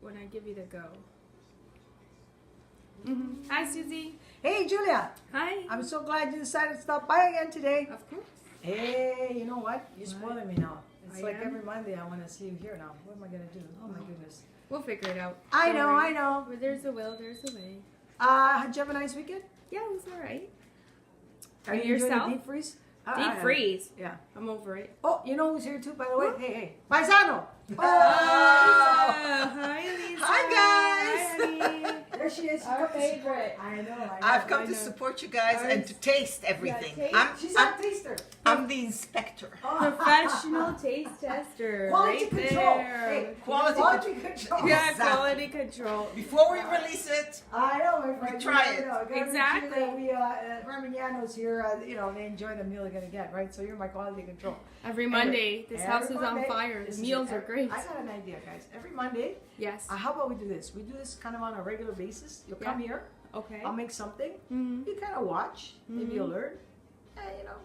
when I give you the go. Hi, Susie. Hey, Julia. Hi. I'm so glad you decided to stop by again today. Of course. Hey, you know what? You're spoiling me now. It's I like am? every Monday I want to see you here now. What am I going to do? Oh, my goodness. We'll figure it out. I Don't know, worry. I know. Where there's a will, there's a way. Did you have a nice weekend? Yeah, it was all right. Are And you enjoying yourself? the deep freeze? Deep freeze. Yeah. I'm over it. Oh, you know who's here too, by the way? Hey, hey. Paisano. Oh, hi, Lisa. Hi, guys. Hi, honey. There she is. Our favorite. I know. I've come I to know. support you guys and to taste everything. taste. She's a taster. I'm the inspector. Professional taste tester. Quality right control. there. Hey, Quality control. Yeah, Exactly. quality control. Before we release it, I know, my friend. try You it. know, gotta make Exactly. sure that we, Ramignano's here, you know, they enjoy the meal they're going to get, right? So you're my quality control. Every Monday, this Every house is on Monday, fire. this The is meals it. are great. I got an idea, guys. Every Monday, Yes. how about we do this? We do this kind of on a regular basis. You'll come here, Okay. I'll make something. Mhm. You kind of watch. Maybe you'll learn. And, you know,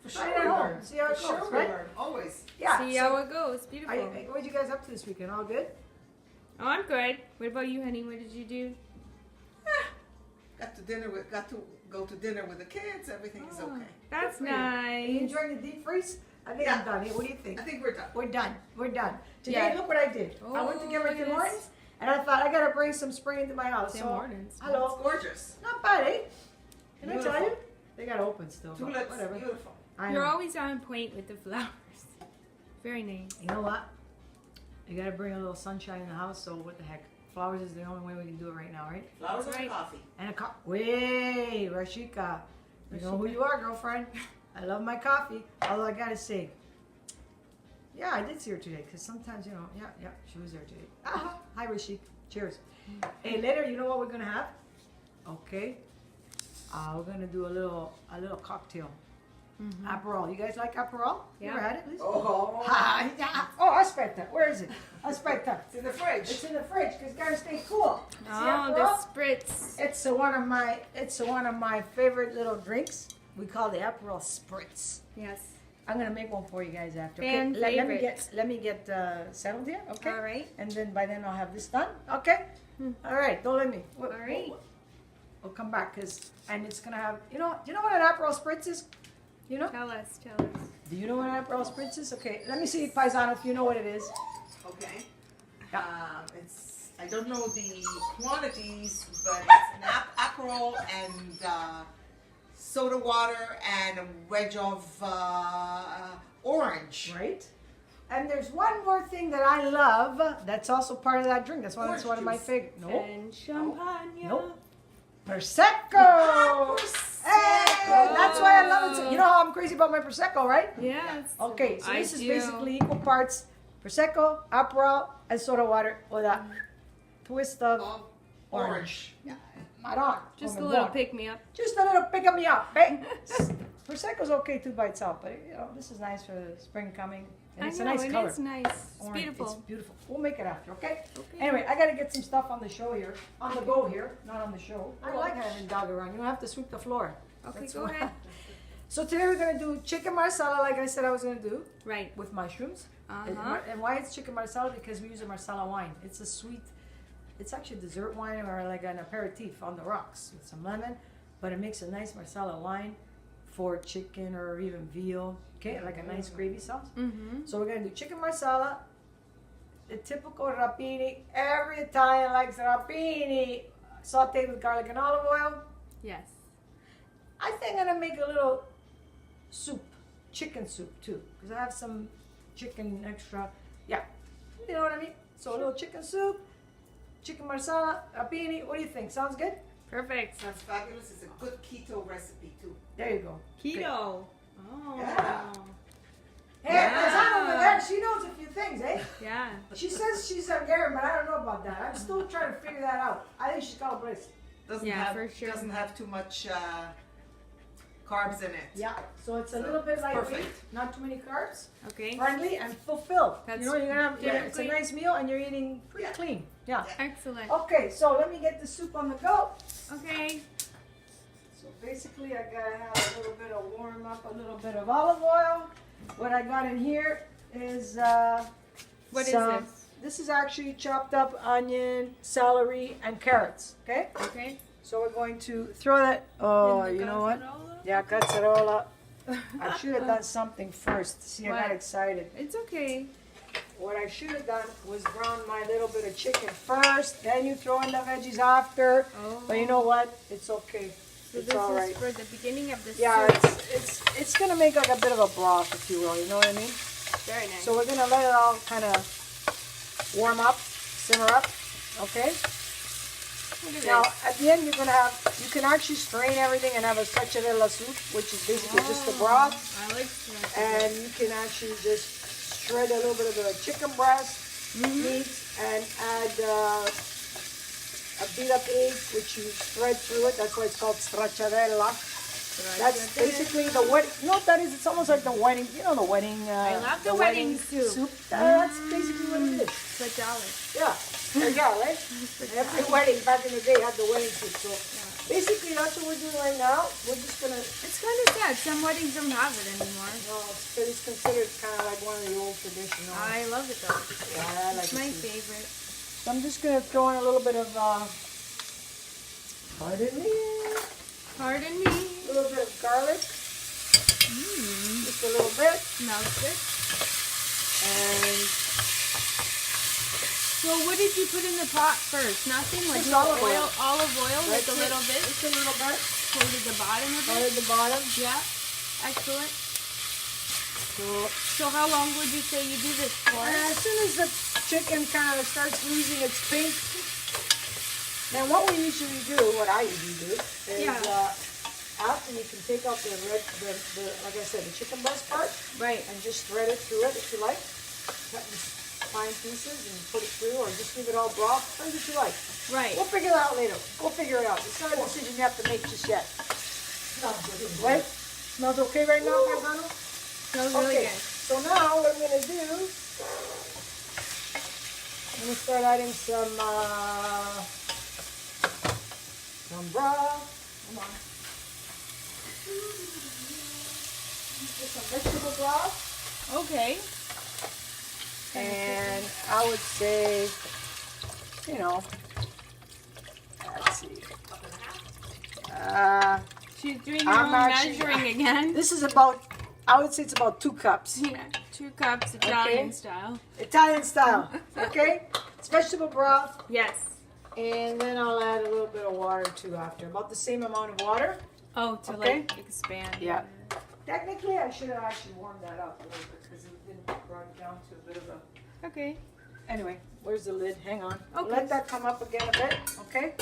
for try sure it at we home. learn. See how it For sure goes, we right? learn. Always. Yeah. See so how it goes. Beautiful. what did you guys up to this weekend? All good? Oh, I'm good. What about you, honey? What did you do? Got to go to dinner with the kids. Everything is okay. That's Good for you. Are you nice. enjoying the deep freeze? I think Yeah. I'm done. Hey, what do you think? I think we're done. We're done. We're done. Today, Yeah. look what I did. I went to Oh, get my look at Tim this. Hortons, and I thought I gotta bring some spring into my house. Tim so, Hortons. It's hello. gorgeous. Not bad, eh? Can I tell Beautiful. you? They got open still. but Tulips, whatever. beautiful. I You're know. always on point with the flowers. Very nice. You know what? You gotta bring a little sunshine in the house. So what the heck? Flowers is the only way we can do it right now, right? Flowers That's and right. coffee. And a Wait, Rashika. You know who you are, girlfriend. I love my coffee. Although I gotta say, yeah, I did see her today. Because sometimes, you know, yeah, she was there today. Hi, Rashik. Cheers. Hey, later, you know what we're gonna have? Okay. We're gonna do a little cocktail. Aperol. You guys like Aperol? You ever Yeah. had it, Lisa? Oh, Oh, aspetta. Where is it? Aspetta. it's in the fridge. It's in the fridge because gotta stay cool. See Oh, the Aperol? spritz. It's one of my favorite little drinks. We call the Aperol Spritz. Yes. I'm gonna make one for you guys after. Fan Let me favorite. get settled here. Okay. All right. And then by then I'll have this done. Okay. All right. Don't let me. All right. We'll come back and it's gonna have. Do you know what an Aperol Spritz is? You know? Tell us. Do you know what an Aperol Spritz is? Okay. Let me see, Paisano, if you know what it is. Okay. Yeah. I don't know the quantities, but it's an Aperol and soda water and a wedge of orange. Right? And there's one more thing that I love that's also part of that drink. That's one of my Orange juice. favorite. No. And champagne. Nope. Prosecco! Hey, that's why I love it. So, you know how I'm crazy about my Prosecco, right? Yes. Okay, so I this is do. basically equal parts Prosecco, Aperol, and soda water with a twist of Orange. Maron. Just a little pick me up. Just a little pick me up, eh? Prosecco's okay too by itself, but you know, this is nice for the spring coming. And it's a nice color. It's nice. It's Orange. beautiful. It's beautiful. We'll make it after, okay? Okay. Anyway, I gotta get some stuff on the show here. On the go here, not on the show. I like having dog around. You don't have to sweep the floor. Okay, That's go why. ahead. So today we're gonna do chicken marsala, like I said I was gonna do, Right. with mushrooms. Uh-huh. And why it's chicken marsala? Because we use a marsala wine. It's a sweet, it's actually a dessert wine or like an aperitif on the rocks with some lemon, but it makes a nice marsala wine for chicken or even veal. Okay, like a nice gravy sauce. Mm-hmm. So we're gonna do chicken marsala, the typical rapini. Every Italian likes rapini, sauteed with garlic and olive oil. Yes. I think I'm gonna make a little soup, chicken soup too, because I have some chicken extra. Yeah, you know what I mean. So a little chicken soup, chicken marsala, rapini. What do you think? Sounds good? Perfect. Sounds fabulous. It's a good keto recipe too. There you go. Keto. Oh. Yeah. Hey, Yeah. Paisano over there, she knows a few things, eh? Yeah. She says she's Hungarian, but I don't know about that. I'm still trying to figure that out. I think she's calabrese. Doesn't Yeah, have for sure. doesn't have too much carbs in it. Yeah, so it's a So, little bit it's lightweight, perfect. not too many carbs, Okay. friendly and fulfilled. That's you know, you're gonna have, it's a typically- nice meal and you're eating pretty Yeah. clean. Yeah. Excellent. Okay, so let me get the soup on the go. Okay. So basically, I gotta have a little bit of warm up, a little bit of olive oil. What I got in here is What is some, this? this is actually chopped up onion, celery, and carrots. Okay. Okay. So we're going to throw that. Oh, you know what? Yeah, cazzarola. I should have done something first. See, I got What? excited. It's okay. What I should have done was brown my little bit of chicken first, then you throw in the veggies after. Oh. But you know what? It's okay. So It's this all is right. for the beginning of the Yeah, soup. it's gonna make like a bit of a broth, if you will. You know what I mean? Very nice. So we're gonna let it all kind of warm up, simmer up. Okay. Look at Now this. at the end you're gonna have, you can actually strain everything and have a stracciatella soup, which is basically just the broth. I like that. And you can actually just shred a little bit of the chicken breast meat and add a beat up egg, which you spread through it. That's why it's called stracciatella. That's basically the wedding. You know what that is? It's almost like the wedding. You know the wedding. I love the wedding soup. That's basically what it is. Spaghetti. Yeah. Yeah, right? Every wedding back in the day had the wedding soup. So basically that's what we're doing right now. We're just gonna. It's kind of sad. Some weddings don't have it anymore. No, it's considered kind of like one of the old traditional. I love it though. Yeah, I like It's it my too. favorite. So I'm just gonna throw in a little bit of pardon me, Pardon me. a little bit of garlic, just a little bit, Smells good. and So what did you put in the pot first? Nothing? Like Just no olive oil. Olive oil, like that's a little bit? just a little bit, Coated the bottom of right it? at the bottom. Yeah. Excellent. So So how long would you say you do this for? as soon as the chicken kind of starts losing its pink, then what we usually do, what I usually do, is Yeah. after you can take out the like I said, the chicken breast part, Right. and just thread it through it if you like. Cut in fine pieces and put it through, or just leave it all broth, as you like. Right. We'll figure it out later. We'll figure it out. It's not a decision you have to make just yet. Right? Smells okay right now, Paisano? Smells really Okay. good. So now what I'm gonna do, I'm gonna start adding some broth. Come on. Just some vegetable broth. Okay. And I would say, you know, let's see. She's doing her I'm own actually- measuring again. This is about, I would say it's about 2 cups. Yeah. 2 cups Italian Okay. style. Italian style, okay? It's vegetable broth, Yes. and then I'll add a little bit of water too after. About the same amount of water. Oh, to Okay. like expand. Yeah. Technically, I should have actually warmed that up a little bit because it didn't brought it down to a bit of a... Okay. Anyway, where's the lid? Hang on. Okay. Let that come up again a bit, okay?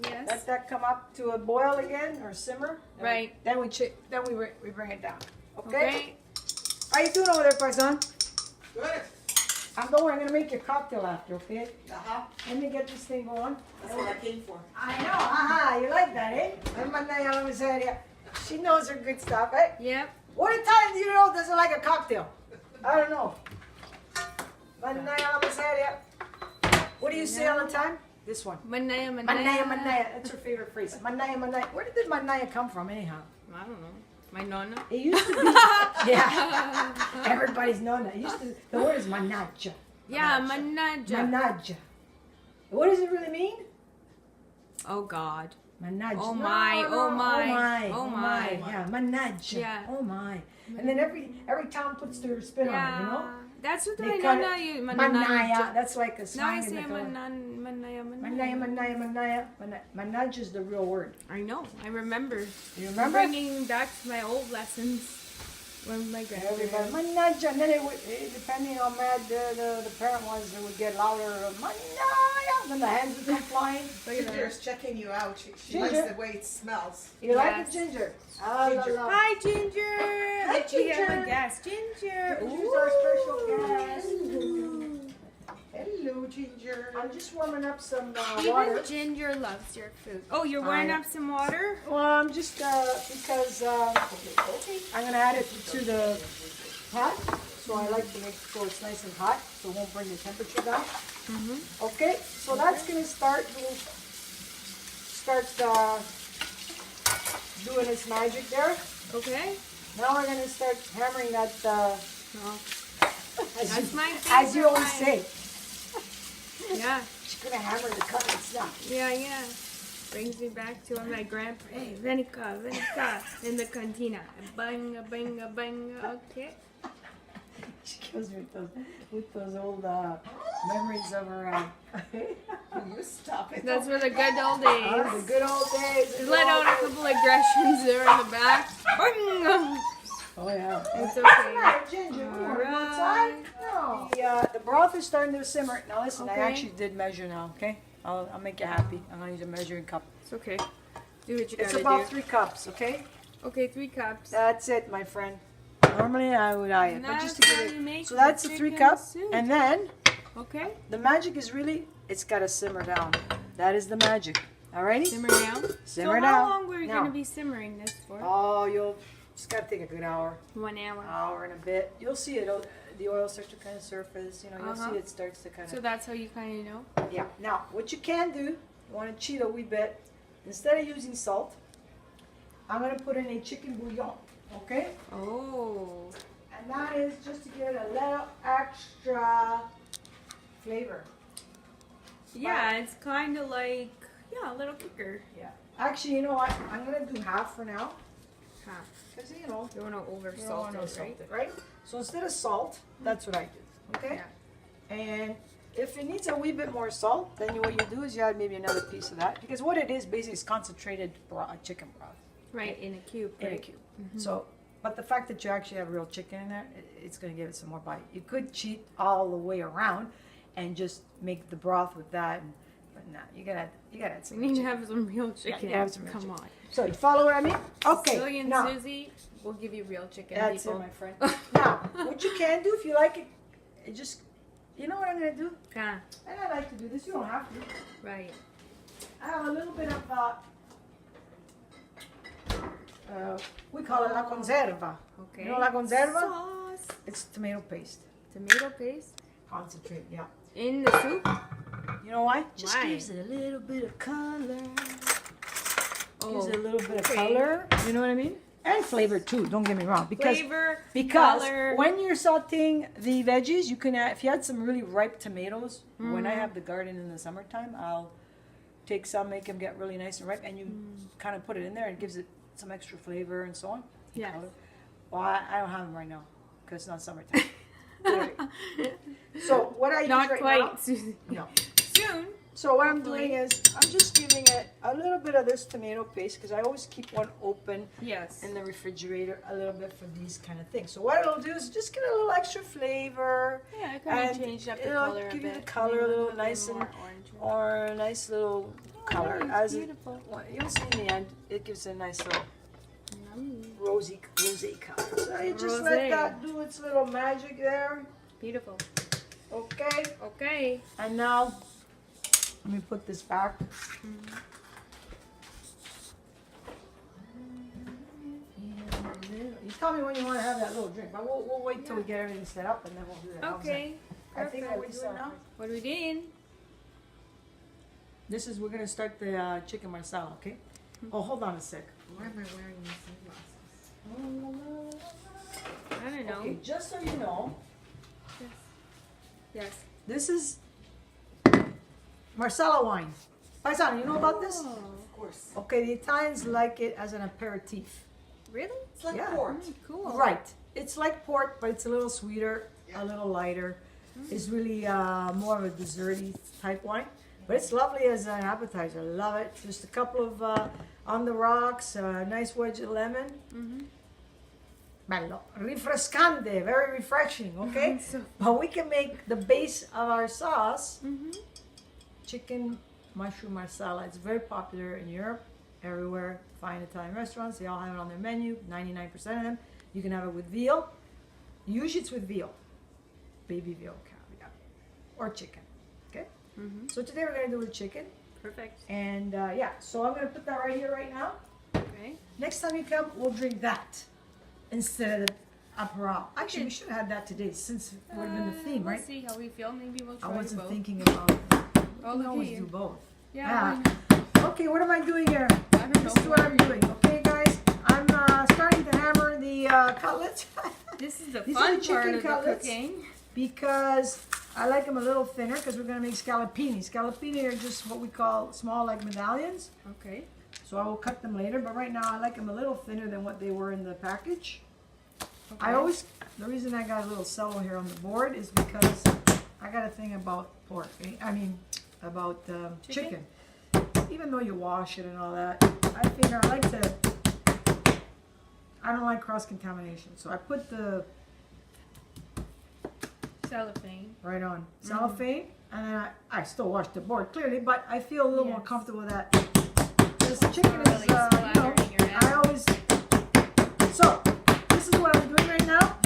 Yes. Let that come up to a boil again or simmer. Right. Then we bring it down. Okay? Okay. How you doing over there, Paisan? Good. Don't worry, I'm gonna make your cocktail after, okay? Uh-huh. Let me get this thing going. That's what I came for. I know, haha, you like that, eh? She knows her good stuff, eh? Yep. What Italian do you know doesn't like a cocktail? I don't know. What do you say all the time? This one. Manaya. Manaya. That's her favorite phrase. Manaya. Where did Manaya come from, anyhow? I don't know. My nonna. It used to be. Yeah. Everybody's known that. The word is manaja. Yeah, manaja. Manaja. What does it really mean? Oh God. Manaja. Oh my, oh my, oh my. Yeah, manaja. Yeah. Oh my. And then every town puts their spin on it, you know? That's what They my cut nonna it- use. Manaya. That's like a Now I slang in say the color. manaya. Manaj is the real word. I know. I remember. You I'm remember? bringing back to my old lessons when my Everybody, grandmother. Manaj, and then depending on how mad the parent was, it would get louder. Manaya. Then the hands would come flying. Look at that. Ginger's checking you out. She Ginger. likes the way it smells. You like Yes. it, Ginger? Ginger. Hi, Ginger. Hi, Look, we have Ginger. a guest, Ginger. Ginger's our special guest. Hello, Ginger. I'm just warming up some Even water. Ginger loves your food. Oh, you're warming I- up some water? Well, I'm just because I'm gonna add it to the pot. So I like to make sure it's nice and hot, so it won't bring the temperature down. Mm-hmm. Okay, so that's gonna start doing its magic there. Okay. Now we're gonna start hammering that. Well, As that's you, my as you favorite always wine. say. Yeah. She's gonna hammer the cutlets now. Yeah. Brings me back to when my grandpa, hey, Venica, in the cantina. Banga, banga, banga, okay. She kills me with those old memories of her. You stop it. That's for the good old days. The good old days. Just let out a couple aggressions there in the back. Bang! Oh yeah. It's All okay. right, Ginger. We want to go outside? No. The broth is starting to simmer. Now listen, I Okay. actually did measure now. Okay, I'll make you happy. I'm gonna use a measuring cup. It's okay. Do what you It's gotta about do. 3 cups. Okay. Okay, 3 cups. That's it, my friend. Normally I would add it, but just to That's give how you it. make So that's the 3 chicken cups, soup. and then Okay, the magic is really it's gotta simmer down. That is the magic. Alrighty. simmer down. Simmer so down. how long were you Now. gonna be simmering this for? Oh, you'll just gotta take a good hour, 1 hour. hour and a bit. You'll see it. The oil starts to kind of surface. You know, you'll Uh-huh. see it starts to kind of. So that's how you kind of know. Yeah. Now, what you can do, you want to cheat a wee bit. Instead of using salt, I'm gonna put in a chicken bouillon. Okay. Oh. And that is just to give it a little extra flavor. Yeah, it's kind of like, a little kicker. Yeah. Actually, you know what? I'm gonna do half for now, Half. because you know You don't want to over you don't salt want it, to salt right? it, right? So instead of salt, that's what I do. Okay. And if it needs a wee bit more salt, then what you do is you add maybe another piece of that, because what it is basically is concentrated chicken broth Right, in a cube. in a right? cube. So, but the fact that you actually have real chicken in there, it's gonna give it some more bite. You could cheat all the way around and just make the broth with that, but nah, you gotta add We some need to chicken. have some real chicken. have some real Come chicken. on. So you follow what I mean? Okay. Sicilian now, Susie will give you real chicken, that's people. it, my friend. Now, what you can do if you like it, just you know what I'm gonna do? Yeah, And I like to do this. You don't have to. right. I have a little bit of we call it la conserva. Okay. You know la conserva? Sauce. It's tomato paste. Tomato paste Concentrate, yeah. in the soup. You know why? Just Why? gives it a little bit of color. Oh, Gives it a little bit of okay. color. You know what I mean? And flavor too. Don't get me wrong. Because Flavor, Because color. when you're sauteing the veggies, you can add, if you had some really ripe tomatoes, when I have the garden in the summertime, I'll take some, make them get really nice and ripe, and you kind of put it in there and it gives it some extra flavor and so on. and Yes. color. Well, I don't have them right now because it's not summertime. Anyway. So what I use Not right quite, now, Susie. no. Soon. So what I'm doing is I'm just giving it a little bit of this tomato paste because I always keep one open Yes. in the refrigerator a little bit for these kind of things. So what it'll do is just get a little extra flavor Yeah, it kind of and changed up the it'll color give a you bit. the color a little bit nice and more orange. or a nice little color. nice, As it, beautiful. well, you'll see in the end, it gives a nice little Yummy. rosy color. So you just Rosé. let that do its little magic there. Beautiful. Okay. Okay. And now let me put this back. You tell me when you want to have that little drink, but we'll wait till we get everything set up and then we'll do that. How's that? Okay. I think what we're Perfect. doing now. What are we doing? We're gonna start the chicken marsala, okay? Oh, hold on a sec. Why am I wearing these sunglasses? I don't know. Okay, just so you know, Yes. this is Marsala wine. Paisano, you know about this? Oh, Of course. Okay, the Italians like it as an aperitif. really? It's like Yeah. port. Cool. Right. It's like port, but it's a little sweeter, a little lighter. It's really more of a desserty type wine. But it's lovely as an appetizer. Love it. Just a couple of on the rocks, a nice wedge of lemon. Bello. Rinfrescante. Very refreshing, okay? So- But we can make the base of our sauce Mm-hmm. chicken mushroom marsala. It's very popular in Europe, everywhere. Fine Italian restaurants, they all have it on their menu. 99% of them. You can have it with veal. Usually it's with veal, baby veal, cow, or chicken. Okay. Mm-hmm. So today we're gonna do with chicken, Perfect. and so I'm gonna put that right here, right now. Okay. Next time you come, we'll drink that instead of the Aperol. Actually, we should have had that today since it would have been the theme, we'll right? see how we feel. Maybe we'll I try wasn't both. thinking about. Oh, We look always at do you. both. Yeah. Yeah. why not? Okay, what am I doing here? I don't know. This is what I'm doing. Okay, guys, I'm starting to hammer the cutlets This is the These are fun the chicken part of cutlets. the cooking. because I like them a little thinner because we're going to make scallopini. Scallopini are just what we call small like medallions. Okay. So I will cut them later, but right now I like them a little thinner than what they were in the package. Okay. The reason I got a little cello here on the board is because I got a thing about pork. I mean, about chicken. Even though you wash it and all that, I figure I don't like cross-contamination. So I put the Cellophane. right on cellophane, and then I still wash the board clearly, but I feel a little more comfortable with that. This chicken is, Really splattering your I always. So this is what I'm doing right now.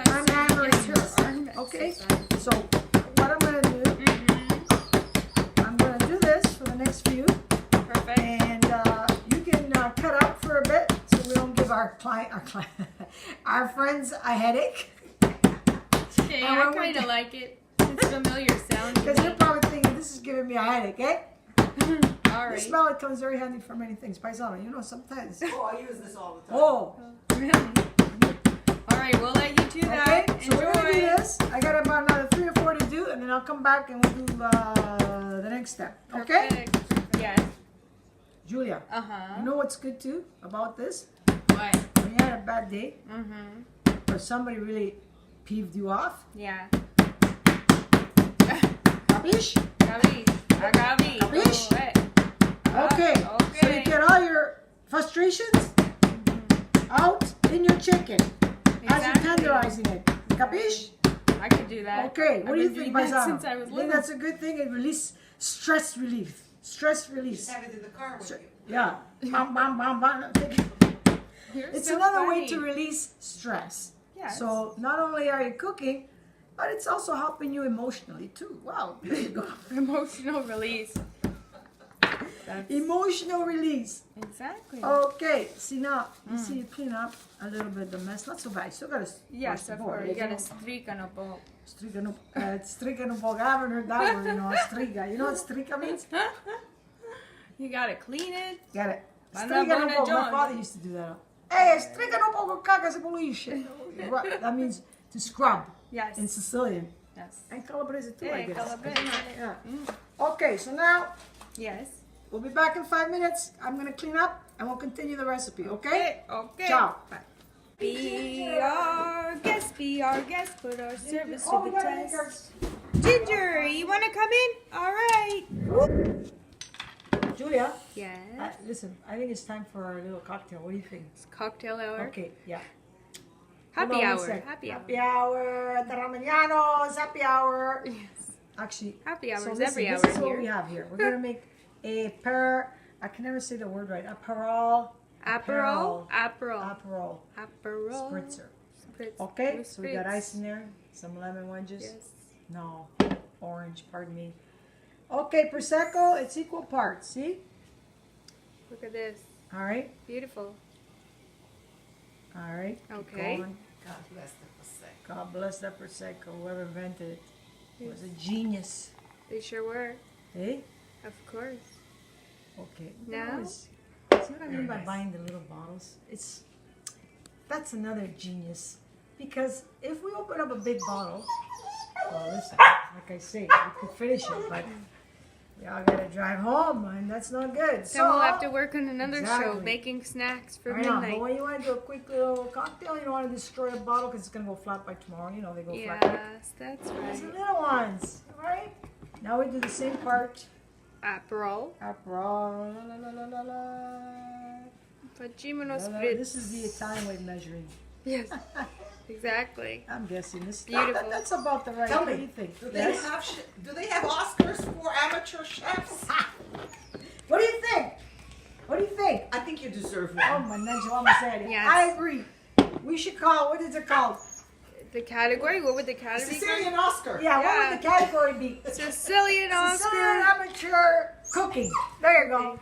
I'm hammering this. Okay. So what I'm gonna do, I'm gonna do this for the next few, Perfect. and you can cut out for a bit so we don't give our our friends a headache. Okay, I kind of like it. It's familiar sound. Because you're probably thinking this is giving me a headache, eh? All The right. smell, it comes very handy for many things. Paisano, you know, sometimes. Oh, I use this all the time. Oh, Really? All right, we'll let you do that. okay. So we're gonna do Enjoy. this. I got about another 3 or 4 to do, and then I'll come back and we'll do the next step. Okay? Perfect. Yes. Julia, you know what's good too about this? What? When you had a bad day, or somebody really peeved you off, Yeah. capish? Gabi. Agabi. Capish? Go away. Okay. So you get all your frustrations out in your chicken as you're Exactly. tenderizing it. Capish? I could do that. Okay, what I've do you been think, doing that Paisano? since I was You think little. that's a good thing? It release stress relief. Stress release. Just have it in the car with you. Yeah. Bam, bam, bam, bam. You're It's so another way funny. to release stress. Yes. So not only are you cooking, but it's also helping you emotionally too. Wow, there you go. Emotional release. That's Emotional release. exactly. Okay, see now, you see you clean up a little bit the mess. Not so bad. You still gotta wash Yes, the of board. course. You gotta stricano po. Strigano bog. I haven't heard that word, striga. You know what striga means? You gotta clean it. Get it. Manda Strigano buona bog. My giorno. father used to do that. Hey, strigano bog caga se pulisce. That means to scrub Yes. in Sicilian. Yes. And Calabrese too, I Yeah, guess. calabrese. Yeah. Okay, so now Yes. we'll be back in 5 minutes. I'm gonna clean up and we'll continue the recipe, okay? Okay. Ciao. Be our guest, put our service Oh, to we the gotta make test. our... Ginger, you wanna come in? All right. Julia, Yes. listen, I think it's time for our little cocktail. What do you think? It's cocktail hour. Okay, yeah. Happy Hold on one hour. sec. Happy hour. Happy hour. Taramanianos, happy hour. Yes. Actually, Happy hours so listen, every hour this is what here. we have here. We're gonna make I can never say the word right. Aperol. Aperol Aperol Spritzer. Spritz. Okay, With so we got spritz. ice in there, some lemon wedges. Yes. No, orange, pardon me. Okay, Prosecco, it's equal parts, see? Look at this. All right, Beautiful. all right. keep Okay. going. God bless the Prosecco. God bless that Prosecco, whoever invented it. Was a genius. They sure were. Eh? Of course. Okay. Now? See what I mean by buying the little bottles? That's another genius. Because if we open up a big bottle, well, listen, like I say, we could finish it, but y'all gotta drive home, and that's not good. Then we'll have to work on another show, Exactly. making snacks for I know, but midnight. when you want to do a quick little cocktail, you don't want to destroy a bottle because it's gonna go flat by tomorrow. You know they go flat quick. Yes, that's Those are right. little ones, right? Now we do the same part. Aperol. Aperol, la, la, la, la, la. Facciamolo La, la. spritz. This is the Italian way of measuring. Yes, exactly. I'm guessing this. Beautiful. That's about the right. Tell What me, do you think? Do they Yes? have do they have Oscars for amateur chefs? What do you think? What do you think? I think you deserve Oh one. my Ninja Mama said it. Yes. I agree. We should call. What is it called? The category? What would the category be? Sicilian Oscar. Yeah. What Yeah. would the category be? Sicilian Sicilian Oscar. amateur cooking. There you go.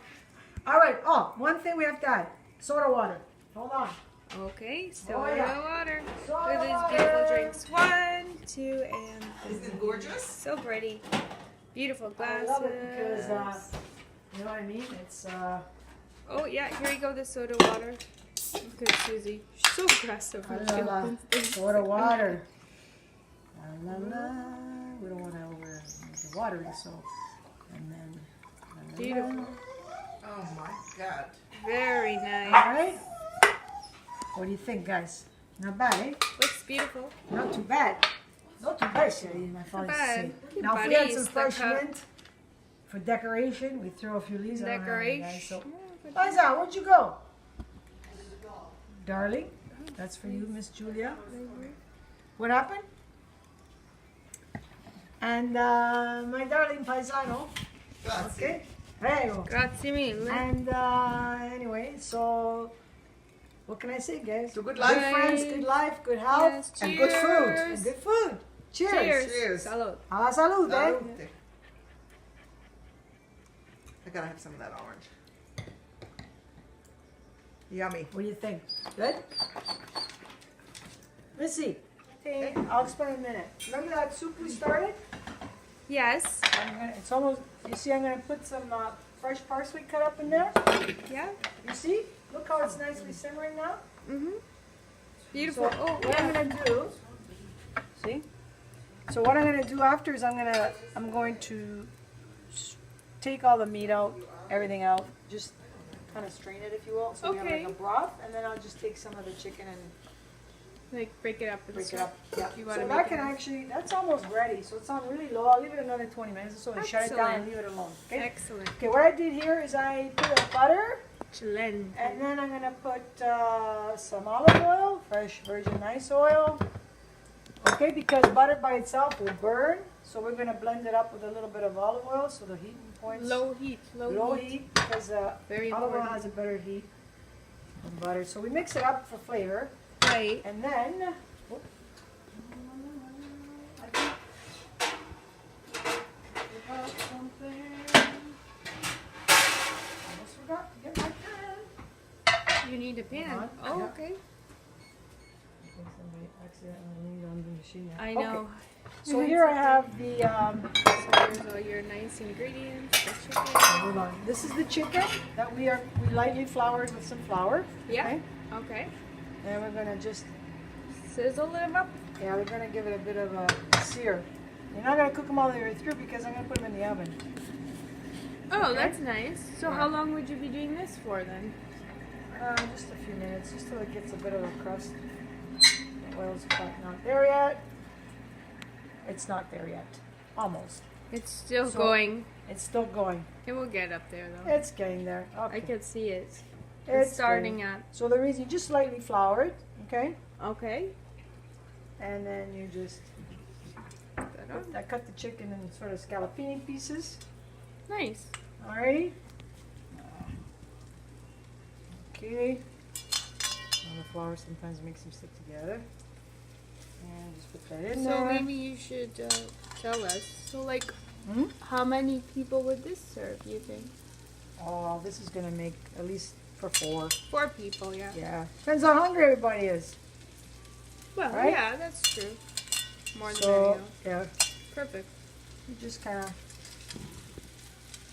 All right. Oh, one thing we have to add: soda water. Hold on. Okay, soda yeah. water. Soda Look at these water. beautiful drinks. 1, 2, and Isn't it gorgeous? so pretty. Beautiful I glasses. love it because you know what I mean. It's Oh yeah, here you go, the soda water. Look at Susie. She's so aggressive when she I love opens things. soda water. All La la la. We don't want to over water it, so. And then. La, la, Beautiful. la. Oh my God. Very All nice. right. What do you think, guys? Not bad, eh? Looks beautiful. Not too bad. Not too bad, Sherry. My father used to say. bad. Now, if we had some Buddies, fresh like, mint for decoration, we throw a few leaves. I don't have any, guys, so. Decoration. Liza, where'd you go? Darling, that's for you, Miss Julia. What happened? And my darling paisano. Okay. Prego. Grazie mille. And anyway, so what can I say, guys? So good Good life. friends, good life, good health, Yes, and good food. cheers. And good food. Cheers. Cheers. Cheers. Salud. A la salud, eh? Salute. I gotta have some of that orange. Yummy. What do you think? Good? Let's see. Okay, I'll explain in a minute. Remember that soup we started? Yes. It's almost, you see I'm going to put some fresh parsley cut up in there. Yeah. You see? Look how it's nicely simmering now. Mhm. Beautiful. So Oh, what I'm going to do, see? So what I'm going to do after is I'm going to take all the meat out, everything out, just kind of strain it if you will. So we have Okay. like a broth, and then I'll just take some of the chicken and like break it up. and break it stuff. up. Yeah. You wanna So make that it can nice. actually, that's almost ready. So it's on really low. I'll leave it another 20 minutes or so and shut it down and Excellent. leave it alone. Okay. Excellent. Okay. What I did here is I put a butter, Excellent. and then I'm gonna put some olive oil, fresh virgin nice oil. Okay, because butter by itself will burn, so we're gonna blend it up with a little bit of olive oil, so the heating points Low heat. low heat because Very olive oil important. has a better heat than butter. So we mix it up for flavor, Right. and then. Whoop. I think forgot something. Almost forgot to get my pen. You need a pan. Hold on. Oh, Yeah. okay. I think somebody accidentally leaned on the machine. I Okay. know. So here I have the. So here's all your nice ingredients. The chicken. Hold on. This is the chicken that we lightly floured with some flour. Yeah. Okay. Okay. And we're gonna just Sizzle it up. yeah we're gonna give it a bit of a sear. You're not gonna cook them all the way through because I'm gonna put them in the oven. Oh, Okay. that's nice. So Yeah. how long would you be doing this for then? Just a few minutes, just till it gets a bit of a crust. The oil's not there yet. It's not there yet. Almost. It's still So- going. It's still going. It will get up there though. It's getting there. Okay. I can see it. It's It's starting getting- at. So the reason you just lightly flour it, okay, Okay. and then you just I cut the chicken in sort of scallopini pieces. Nice. Alrighty. Okay. And the flour sometimes makes them stick together. And just put that in So there. maybe you should tell us. So like, Hmm? how many people would this serve? You think? Oh, this is gonna make at least for 4. 4 people. Yeah. Yeah. Depends how hungry everybody is. Well, Right? yeah, that's true. More than So anything yeah, else. Perfect. you just kind of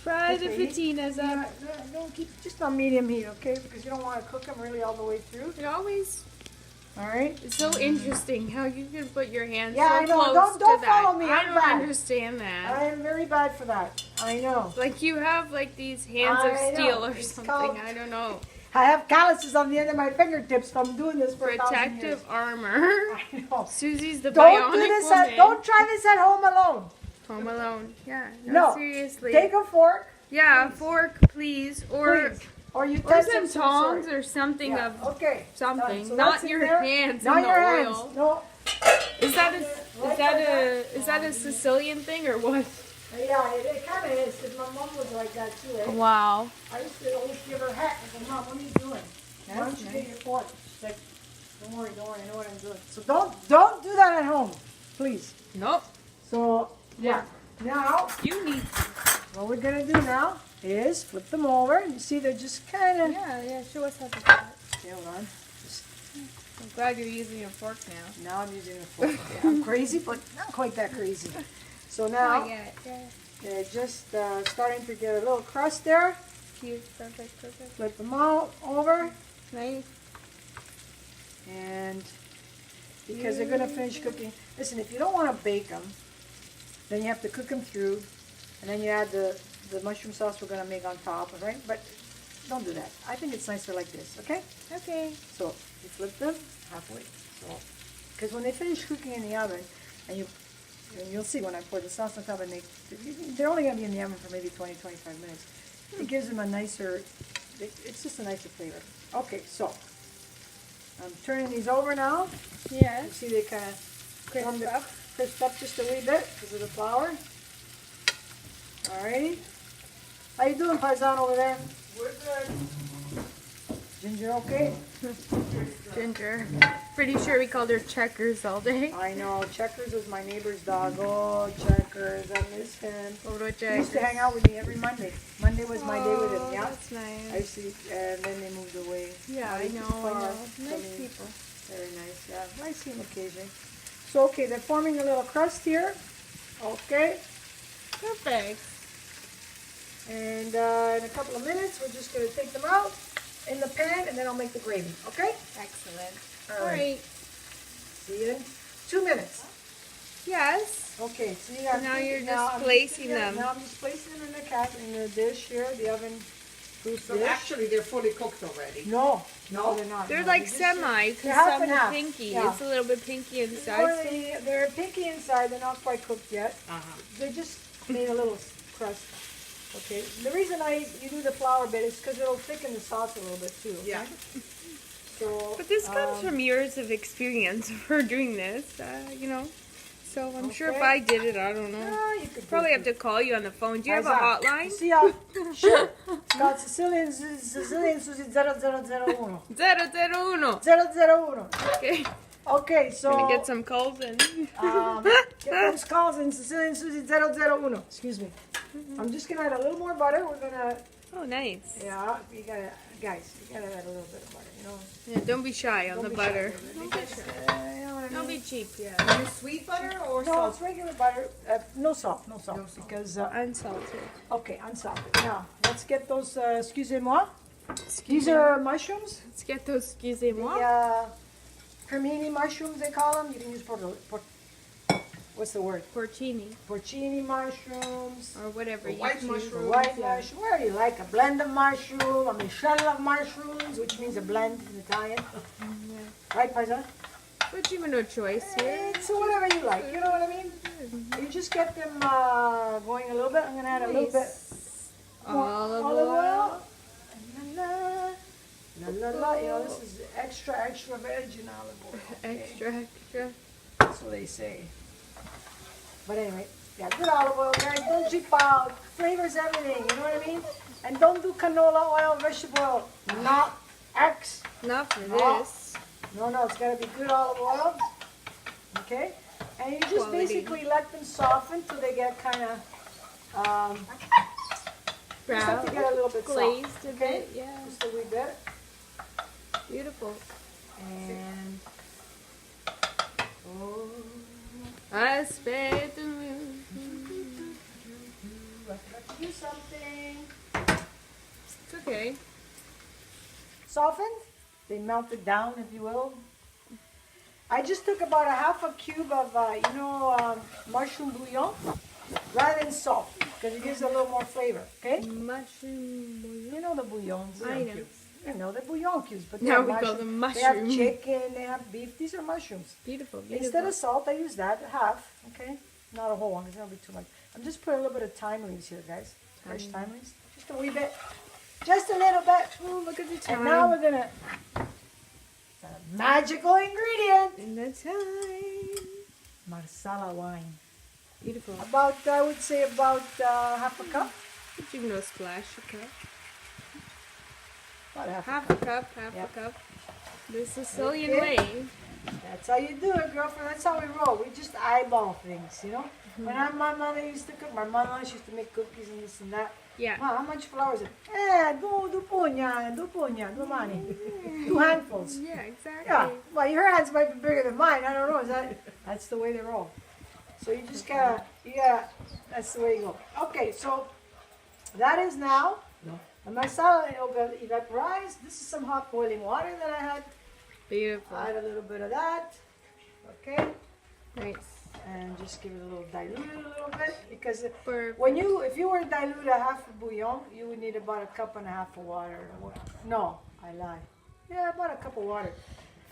Fry the Okay. fatinas up. don't keep just on medium heat, okay? Because you don't want to cook them really all the way through. It always All right. it's so interesting how you can put your hands Yeah, so I know. close Don't to that. follow me. I I'm don't bad. understand that. I am very bad for that. I know. Like you have like these hands of I steel know. or It's something. called- I don't know. I have calluses on the end of my fingertips from doing this for 1,000 years. Protective armor. I know. Susie's the Don't bionic do this. woman. Don't try this at home alone. Home Alone. Yeah. No. Seriously. Take a fork, yeah, a fork, please, or please, or or utensils. some of tongs sort. or something Yeah, of okay. something. So Not that's in your there. hands Not in the your oil. hands. No. Is that a Sicilian thing or what? Yeah, it kind of is. Because my mom was like that too. Eh? Wow. I used to always give her heck. I said, Mom, what are you doing? Why don't you get your fork? She's like, don't worry, I know what I'm doing. So don't do that at home, please. Nope. So yeah. Now You need. what we're gonna do now is flip them over. You see they're just kind of. Yeah. Show us how to do that. Okay, hold on. Just, I'm glad you're using a fork now. now I'm using a fork. Okay, I'm crazy, but not quite that crazy. So now Oh, yeah. they're just starting to get a little crust there. Cute. Perfect. Flip them all over Nice. and because they're gonna finish cooking. Listen, if you don't want to bake them, then you have to cook them through, and then you add the mushroom sauce we're gonna make on top, right? But don't do that. I think it's nicer like this, okay? Okay. So you flip them halfway. So, because when they finish cooking in the oven, and you'll see when I pour the sauce on top, and they're only gonna be in the oven for maybe 20-25 minutes. It gives them a nicer, it's just a nicer flavor. Okay, so I'm turning these over now. Yeah. You see they kind of Crisp crisped up. up just a wee bit because of the flour. Alrighty. How you doing, Paisan, over there? We're good. Ginger, okay? Ginger. Pretty sure we called her Checkers all day. I know. Checkers was my neighbor's dog. Oh, Checkers. I miss him. Photo He Checkers. used to hang out with me every Monday. Monday was my day with him, Oh, yeah. That's nice. I used to, and then they moved away. Yeah, Not I too know. far Nice from me. people. Very nice, yeah. I see him occasionally. So, okay, they're forming a little crust here. Okay. Perfect. And in a couple of minutes, we're just going to take them out in the pan, and then I'll make the gravy, okay? Excellent. All right. See you in 2 minutes. Yes. Okay, see, I'm Now you're thinking- just I'm placing thinking- them. Now I'm just placing them in the dish here, the oven proof So dish. actually, they're fully cooked already. No, No? they're not. They're no, like just- semi, they're because half some and are half, pinky. yeah. It's a little bit pinky Or inside. they're pinky inside, they're not quite cooked yet. Uh-huh. They just made a little crust. Okay, the reason you do the flour bit is because it'll thicken the sauce a little bit too. Okay? Yeah. So, But this comes from years of experience for doing this, you know. So I'm sure if Okay. I did it, I don't know. you could Probably do have to call you on the phone. Do you have a Exact. hotline? See how? Sure. It's called Sicilian Susie 0001. 001. 001. Okay. Okay, so Gonna get some calls in. get those calls in Sicilian Susie 001. Excuse me. I'm just gonna add a little more butter. We're gonna, Oh, nice. yeah, you gotta, guys, you gotta add a little bit of butter. You know. Yeah, don't be shy on Don't the be shy butter. with it, Don't be because, shy. you know what I Don't mean? be cheap, yeah. Use sweet butter or No, salt? it's regular butter. No salt, no salt, No salt. because Unsalted. okay, unsalted. Now let's get those. Excusez-moi. These are mushrooms. Let's get those, excusez-moi. The Hermini mushrooms, they call them. You can use what's the word? Porcini. Porcini mushrooms, Or whatever The you white choose. mushroom. white yeah. mushroom, whatever you like. A blend of mushroom, a miscela of mushrooms, which means a blend in Italian. Right, Paisan? But you have no choice here. It's whatever you like. You know what I mean? You just get them going a little bit. I'm gonna add a little bit more Olive olive oil. oil. La la la. You know, this is extra virgin olive oil. Okay? Extra. That's what they say. But anyway, yeah, good olive oil, guys. Don't cheap out. Flavors everything, you know what I mean? And don't do canola oil, vegetable oil. Not X. Not for No. this. No, it's got to be good olive oil. Okay? And you just Quality. basically let them soften till they get kind of, just have to Brown. get a little bit Glazed soft. a Okay? bit, yeah. Just a wee bit. Beautiful. And, oh. Aspetta. I forgot to do something. It's okay. Softened. They melted down, if you will. I just took about a half a cube of, mushroom bouillon rather than salt because it gives a little more flavor. Okay? Mushroom bouillon. You know the bouillons. I know. You know the bouillon cubes, but they Now have we call mushroom. them They have mushroom. chicken. They have beef. These are mushrooms. Beautiful. Instead of salt, I use that half. Okay, not a whole one because that'll be too much. I'm just putting a little bit of thyme leaves here, guys. Fresh thyme leaves. Just a wee bit. Just a little bit. Oh, look at the And time. now we're gonna the magical ingredient, In the time. Marsala wine. Beautiful. About I would say about half a cup. But you can go splash a cup. About half. Half a cup, half Yep. a cup. The Sicilian Okay. way. That's how you do it, girlfriend. That's how we roll. We just eyeball things, you know. Mm-hmm. When my mother used to cook, my mother used to make cookies and this and that. Yeah. Wow, how much flour is it? Do pugna, domani. 2 handfuls. Yeah, exactly. Yeah. Well, your hands might be bigger than mine. I don't know. That's the way they roll. So you just gotta, that's the way you go. Okay, so that is now the Marsala evaporized. This is some hot boiling water that I had. Beautiful. Add a little bit of that. Okay, Nice. and just give it a little dilute it a little bit because Perfect. if you were to dilute a half a bouillon, you would need about 1.5 cups of water. No, I lie. Yeah, about 1 cup of water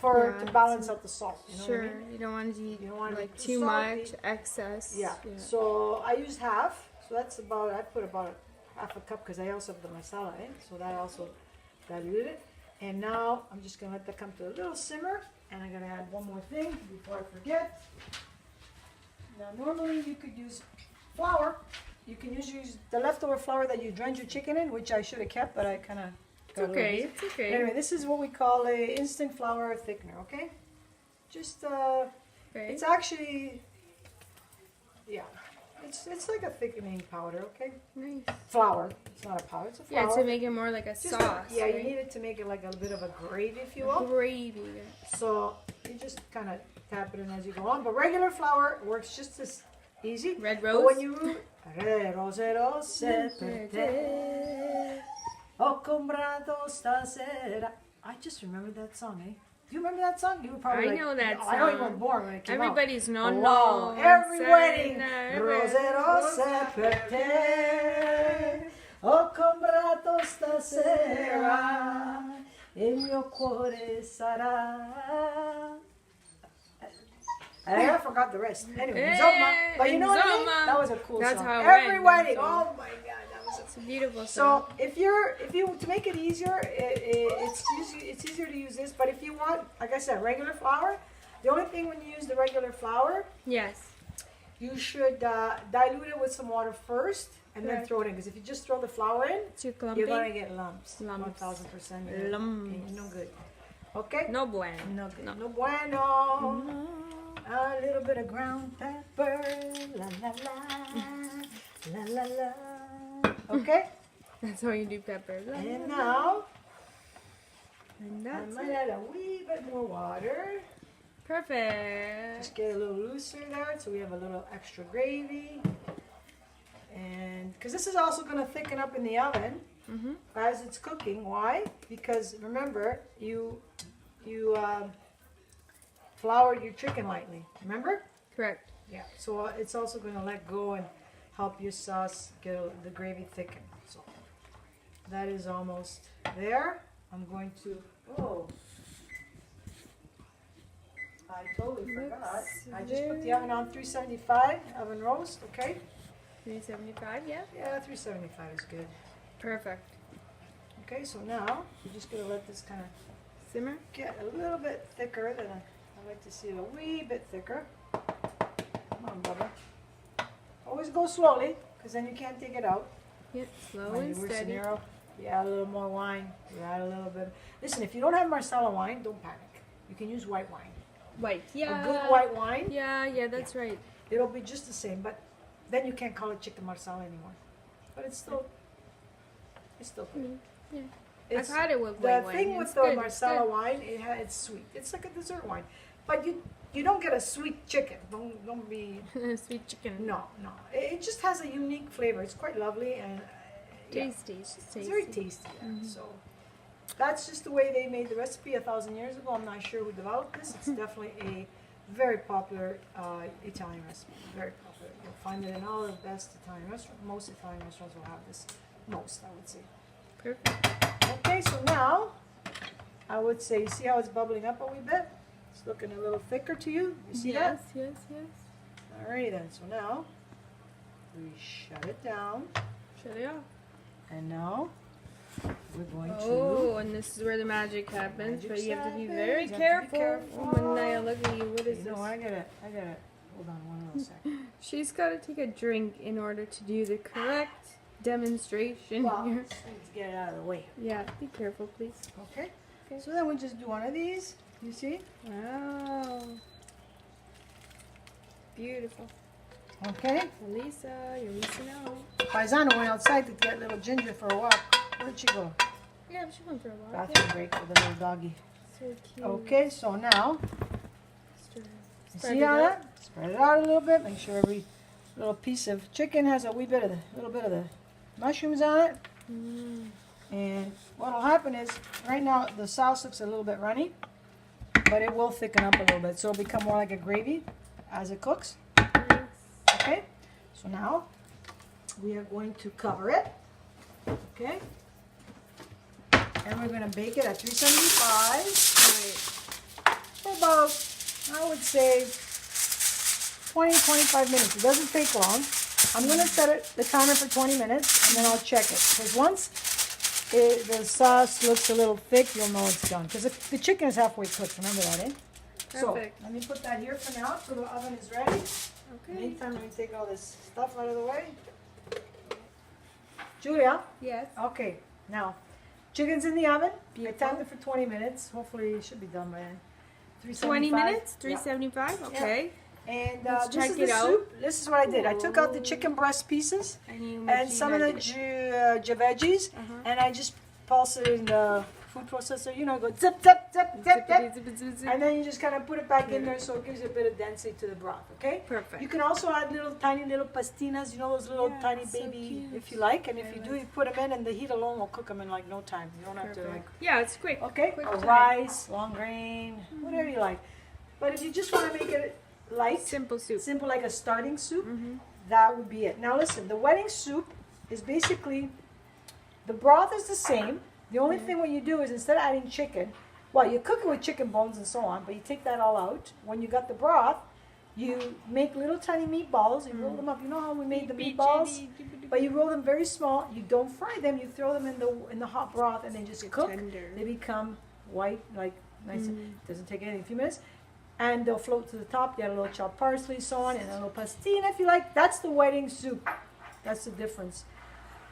to balance out the salt. You know Sure. what I mean? You don't want to eat You don't want it like too too salty. much excess. Yeah. So I used half. So that's about. I put about 1/2 cup because I also have the Marsala in. So that also diluted it. And now I'm just gonna let that come to a little simmer. And I'm gonna add one more thing before I forget. Now normally you could use flour. You can use the leftover flour that you drench your chicken in, which I should have kept, but I kind of. It's okay. It's okay. Anyway, this is what we call a instant flour thickener. Okay. Just Okay. it's actually, yeah, it's like a thickening powder, okay? Nice. Flour. It's not a powder. It's a flour. Yeah, to make it more like a Just sauce. yeah, right? you need it to make it like a bit of a gravy, if you will. Gravy. So you just kind of tap it in as you go on. But regular flour works just as easy. Red But rose. when you Re rosero se per te, ho comprato stasera. I just remembered that song, eh? Do you remember that song? You were probably I like, know that I know you song. weren't born when it came out. Everybody's no Oh, no. wow. Every wedding. Every- Rosero se per te. Ho comprato stasera. Il mio cuore sarà. I forgot the rest. Anyway, Hey, insomma. But you know what I mean? insomma. That was a cool That's song. how it Every went, wedding. so- Oh my God, that was a It's a beautiful so song. if you to make it easier, it's easier to use this. But if you want, like I said, regular flour, the only thing when you use the regular flour, Yes. you should dilute it with some water first and then Correct. throw it in. Because if you just throw the flour in, Too clumpy. you're gonna get lumps. Lumps. 1000%. Lumps. No good. Okay. No bueno. No good. No. No bueno. A little bit of ground pepper. La la la. La la la. Okay. That's how you do peppers. And now. And I that's might it. add a wee bit more water. Perfect. Just get a little looser there so we have a little extra gravy. And because this is also going to thicken up in the oven Mhm. as it's cooking. Why? Because remember, you floured your chicken lightly. Remember? Correct. Yeah. So it's also going to let go and help your sauce get the gravy thicken. So that is almost there. I'm going to. Oh. I totally forgot. Looks I just put the very- oven on 375 oven roast, okay? 375. Yeah. Yeah, 375 is good. Perfect. Okay, so now we're just gonna let this kind of Simmer. get a little bit thicker than I like to see it a wee bit thicker. Come on, Bubba. Always go slowly, because then you can't take it out. Yep. Slow Mind and you, we're steady. scenario. You add a little more wine. You add a little bit. Listen, if you don't have Marsala wine, don't panic. You can use white wine. White. Yeah. A good white wine. Yeah. That's right. It'll be just the same, but then you can't call it chicken marsala anymore. But it's still good. Yeah. It's, I've had it with the white wine. thing with It's the good, it's marsala good. wine, it's sweet. It's like a dessert wine, but you don't get a sweet chicken. Don't be Sweet chicken. no. It just has a unique flavor. It's quite lovely and yeah, Tasty. it's very tasty. Yeah. So that's just the way they made the recipe 1,000 years ago. I'm not sure who developed this. It's definitely a very popular Italian recipe. Very popular. You'll find it in all the best Italian restaurants. Most Italian restaurants will have this. Most, I would say. Perfect. Okay, so now I would say, you see how it's bubbling up a wee bit? It's looking a little thicker to you. You see that? Yes. Alrighty then. So now we shut it down, Shut it off. and now we're going Oh, and this is where the magic happens. Magic But you have to be happens. very You have to be careful. careful. Oh, Manaya, look at you. What to. is You this? know, I gotta. Hold on one little second. She's got to take a drink in order to do the correct demonstration Well, here. let's get it out of the way. Yeah, be careful, please. Okay. Okay. So then we just do one of these. You see? Wow. Beautiful. Okay. Elisa, you're missing out. Paisano went outside to get little Ginger for a walk. Where'd she go? Yeah, she went for a walk. Bathroom break for the little doggy. So cute. Okay, so now, you Spread see it how out. that? Spread it out a little bit. Make sure every little piece of chicken has a little bit of the mushrooms on it. Mm. And what'll happen is, right now the sauce looks a little bit runny, but but it will thicken up a little bit. So it'll become more like a gravy as it cooks. Okay, so now we are going to cover it. Okay, and we're going to bake it at 375 for about, I would say, 20-25 minutes. It doesn't take long. I'm going to set the timer for 20 minutes, and then I'll check it. Because once the sauce looks a little thick, you'll know it's done. Because the chicken is halfway cooked. Remember that, eh? Perfect. So let me put that here for now, so the oven is ready. Okay. Meantime, let me take all this stuff out of the way. Julia? Yes. Okay, now, chicken's in the oven. I Beautiful. timed it for 20 minutes. Hopefully, it should be done by then. 20 375. minutes? 375? Okay. And Let's this check is it the out. soup. This is what I did. I took out the chicken breast pieces and some of the veggies, and I just pulse it in the food processor. You know, go zip, zip, zip, zip, zip. And then you just kind of put it back in there so it gives you a bit of density to the broth, okay? Perfect. You can also add tiny little pastinas, you know, those little Yeah, tiny so baby, cute. if you like. And if you do, you put them in, and the heat alone will cook them in like no time. You don't have to like, Yeah, it's quick. okay? Quick Or time. rice, long grain, whatever you like. But if you just want to make it light, Simple soup. simple like a starting soup, that would be it. Now listen, the wedding soup is basically, the broth is the same. The only thing what you do is instead of adding chicken, well, you cook it with chicken bones and so on, but you take that all out. When you got the broth, you make little tiny meatballs, you roll them up. You know how we made the meatballs? But you roll them very small. You don't fry them. You throw them in the hot broth and then just cook. Tender. They become white, like nice. Doesn't take anything, a few minutes. And they'll float to the top. You add a little chopped parsley, so on, and a little pastina if you like. That's the wedding soup. That's the difference.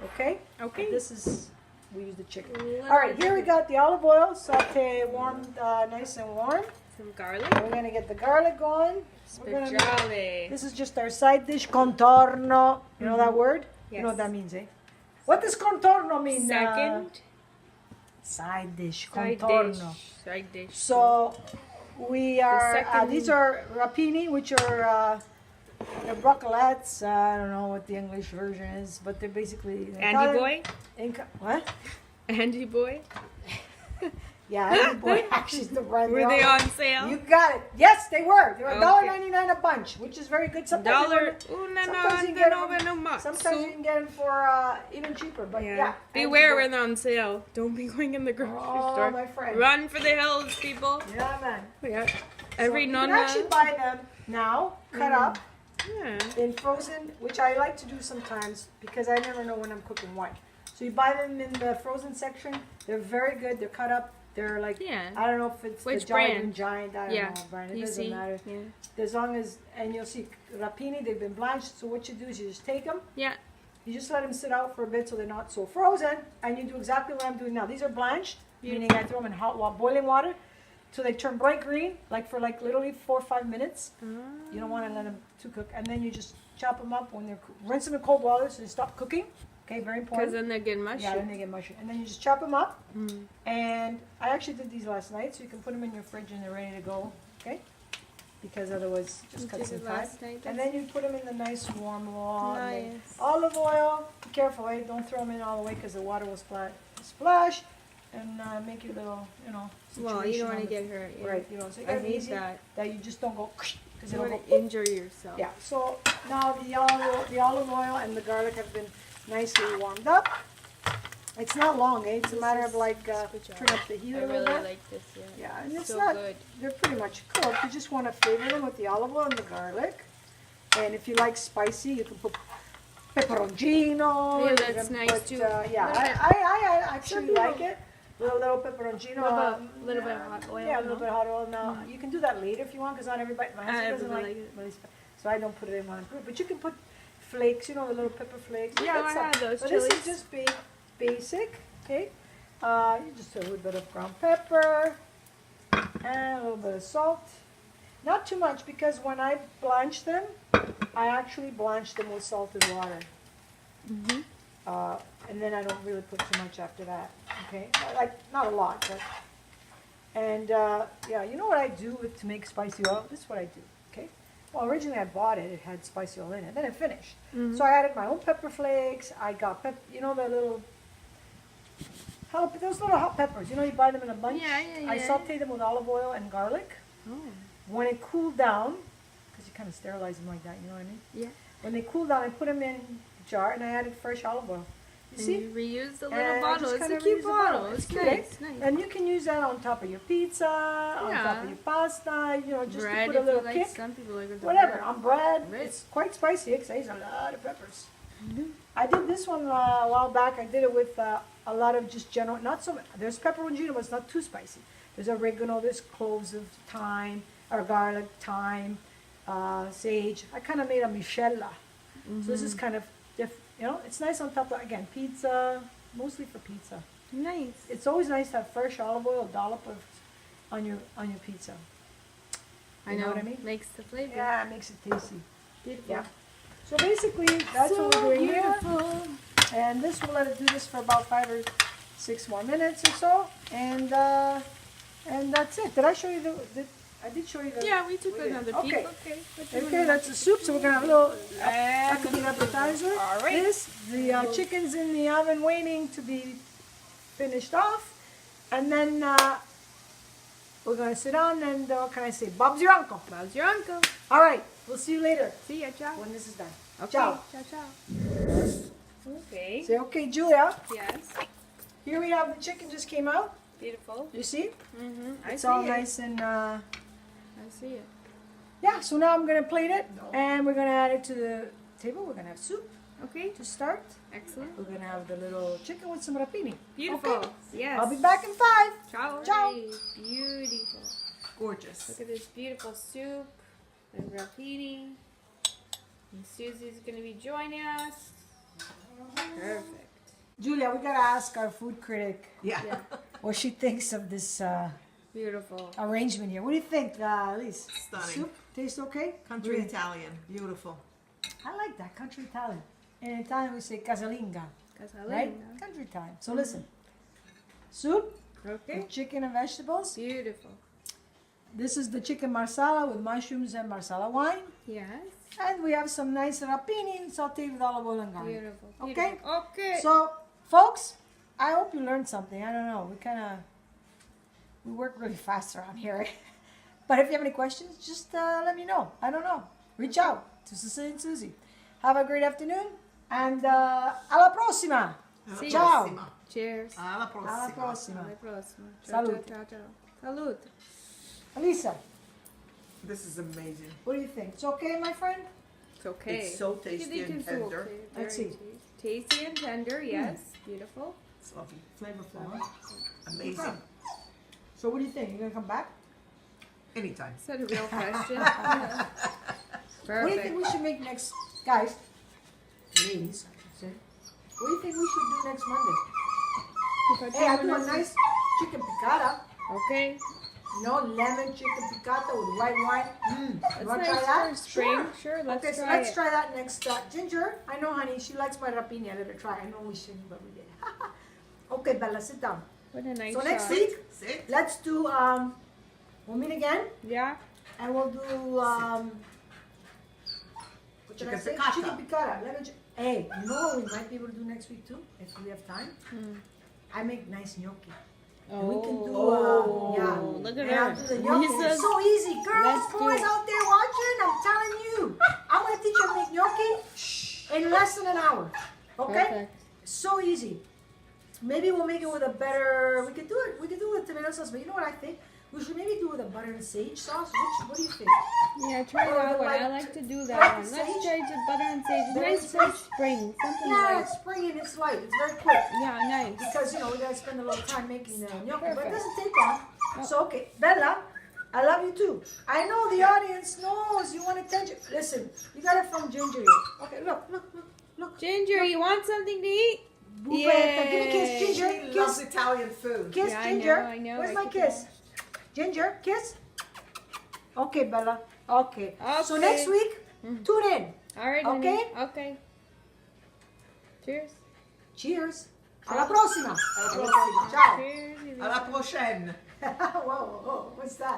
Okay? Okay. This is, we use the chicken. Little All right, here we got the olive oil, saute warmed, nice and warm. Some garlic. We're going to get the garlic going. We're gonna make- Speciale. This is just our side dish, contorno. You know that word? You know Yes. what that means, eh? What does contorno mean? Second. Side dish, Side contorno. dish. Side dish. So we are, second- these are rapini, which are they're brocolettes. I don't know what the English version is, but they're basically Andy boy. What? Andy boy. Yeah, Andy boy. Actually, the brand. Were they on sale? You got it. Yes, they were. They were Okay. $1.99 a bunch, which is very good. Sometimes you Dollar. can- Una sometimes you no, get no, them- no más. Sometimes you can get them for even cheaper, but yeah. Yeah. Andy Beware boy. when they're on sale. Don't be going in the grocery Oh, store. my friend. Run for the hills, people. Yeah, man. Yeah. So Every you nonna. can actually buy them now, cut up. Yeah. In frozen, which I like to do sometimes because I never know when I'm cooking what. So you buy them in the frozen section. They're very good. They're cut up. They're like, Yeah. I don't know if it's Which the Giant brand? Giant. I don't Yeah. know what brand. It You doesn't see? matter. Yeah. As long as, and you'll see rapini, they've been blanched. So what you do is you just take them. Yeah. You just let them sit out for a bit so they're not so frozen. And you do exactly what I'm doing now. These are blanched, meaning I throw them in hot water, boiling water. So they turn bright green, like for like literally 4 or 5 minutes. You don't want to let them too cook. And then you just chop them up when they're, rinse them in cold water so they stop cooking. Okay, very important. Because then they get mushy. Yeah, then they get mushy. And then you just chop them up. And I actually did these last night, so you can put them in your fridge and they're ready to go. Okay? Because otherwise, it just You cuts did in it time. last night, And then you put them in the nice warm water. Nice. Olive oil. Be careful, eh? Don't throw them in all the way because the water will splash and make you little, you know. Well, you situation don't want on to the- get hurt. Yeah. Right, you know, so you I gotta be hate easy that. that you just don't go because You it'll don't go. want to injure yourself. Yeah, so now the olive oil and the garlic have been nicely warmed up. It's not long, eh? It's a matter of like turn up the heat a I little really bit. like this. Yeah. Yeah, and it's So not, good. they're pretty much cooked. You just want to flavor them with the olive oil and the garlic. And if you like spicy, you can put pepperoncino. Yeah, you that's can nice put, too. Yeah, I actually Some like people- it. A little pepperoncino. Little bit of hot oil, Yeah, a little no? bit of hot oil. Now, you can do that later if you want because not everybody, my husband doesn't everybody like like it. really spicy. So I don't put it in when I'm cooking. But you can put flakes, you know, the little pepper flakes. Yeah, That's I had all. those But this is chilies. just basic, okay? You just a little bit of ground pepper and a little bit of salt. Not too much because when I blanch them, I actually blanch them with salted water. And then I don't really put too much after that, okay? Like, not a lot, but. And, yeah, you know what I do to make spicy oil? This is what I do, okay? Well, originally I bought it. It had spicy oil in it. Then it finished. So I added my own pepper flakes. I got, you know, the little Those little hot peppers. You know, you buy them in a bunch. Yeah, yeah, I yeah. sauteed them with olive oil and garlic. Oh. When it cooled down, because you kind of sterilize them like that, you know what I mean? Yeah. When they cooled down, I put them in a jar and I added fresh olive oil. You And see? you reuse the And little I bottle. just It's a kinda cute reuse the bottle. bottle. It's It's cute, nice, nice. And you can use that on top of your pizza, on top of your pasta, you know, just bread, to put a if little you like, kick. some people like it with Whatever, bread. on bread. Right. It's quite spicy because I use a lot of peppers. I did this one a while back. I did it with a lot of just general, not so, there's pepperoncino, but it's not too spicy. There's oregano, there's cloves of thyme, or garlic, thyme, sage. I kind of made a miscela. So this is kind of different, you know, it's nice on top of, again, pizza, mostly for pizza. Nice. It's always nice to have fresh olive oil, a dollop of, on your pizza. I You know know what I mean? Makes the flavor. Yeah, it makes it tasty. Beautiful. Yeah. So basically, that's So what we're doing beautiful. here. And this, we'll let it do this for about 5 or 6 more minutes or so. And that's it. Did I show you I did show you the... Yeah, we took we did. another Okay. peek. Okay. What you Okay, wanna- that's the soup. So we're going to have a little And appetite appetizer. All right. The chicken's in the oven waiting to be finished off. And then we're going to sit down and, what can I say? Bob's your uncle. Bob's your uncle. All right. We'll see you later See ya, ciao. when this is done. Okay. Ciao. Ciao, ciao. Okay. Say, okay, Julia. Yes. Here we have the chicken just came out. Beautiful. You see? Mm-hmm. I It's see all it. nice and I see it. yeah. So now I'm gonna plate it and we're gonna add it to the table. We're gonna have soup Okay. to start. Excellent. We're gonna have the little chicken with some rapini. Beautiful. Okay. Yes. I'll be back in 5. Ciao. Ciao. Hey, beautiful. Gorgeous. Look at this beautiful soup and rapini. And Susie's going to be joining us. Perfect. Julia, we gotta ask our food critic Yeah. Yeah. what she thinks of this Beautiful. arrangement here. What do you think, Elise? Stunning. Soup tastes okay? Country Really? Italian. Beautiful. I like that country Italian. In Italian we say casalinga, Casalina. right? Country Italian. So listen, soup Okay. with chicken and vegetables. Beautiful. This is the chicken marsala with mushrooms and marsala wine. Yes. And we have some nice rapini sauteed with olive oil and garlic. Beautiful. Okay. Beautiful. Okay. So, folks, I hope you learned something. I don't know. We work really fast around here. But if you have any questions, just let me know. I don't know. Reach out to Sicilian Susie. Have a great afternoon. And alla prossima. See you. Ciao. Cheers. Alla prossima. Alla prossima. Alla prossima. Ciao, Salute. ciao, ciao, ciao. Salute. Elisa, This is amazing. what do you think? It's okay, my friend? It's okay. It's so tasty You and can do tender. okay. Let's Very see. Tasty and tender, yes. Beautiful. It's lovely. Flavorful. Huh? Amazing. So what do you think? You gonna come back? Anytime. Is that a real question? What do you think Perfect. we should make next, guys? Ladies, I should say. What do you think we should do next Monday? Hey, I do a nice chicken piccata. Okay. You know, lemon chicken piccata with white wine. You That's want nice to try that? for spring. Sure, let's Okay, so try let's it. try that next. Ginger, I know, honey, she likes my rapini. I let her try. I know we shouldn't, but we did. Okay, Bella, sit down. What a nice So next shot. week, Sit. let's do, we'll meet again, Yeah. and we'll do, what should I Chicken say? piccata. Chicken piccata. Hey, you know what we might be able to do next week too, if we have time? I make nice gnocchi. And we can do, yeah. Look at And I'll her. do the gnocchi. Lisa's- It's so easy, girls, Let's do boys it. out there watching. I'm telling you, I'm gonna teach you to make gnocchi in less than an hour. Okay? Perfect. So easy. Maybe we'll make it with a better. We could do it. We could do it with tomato sauce. But you know what I think? We should maybe do it with a butter and sage sauce. What do you think? Yeah, try Or that the one. I like- like to do that like one. the Let's sage? try the butter and sage. Butter Nice and for sage? spring. Something Yeah, like. it's spring and it's light. It's very quick. Yeah, nice. Because, you know, we gotta spend a little time making the gnocchi, but it Perfect. doesn't take long. So, okay, Bella, I love you too. I know the audience knows you want attention. Listen, you got it from Ginger here. Okay, look. Ginger, you want something to eat? Bufetta. Give me a kiss, Ginger. She loves Kiss, Italian food. kiss, Yeah, I Ginger. know, I know, Where's I my can kiss? Ginger, kiss. Okay, Bella. Okay. So Okay. next week, tune in. All right, Okay. honey. Okay. Cheers. Cheers. Alla prossima. Alla prossima. Ciao. Cheers. Alla prochaine. Whoa, what's that?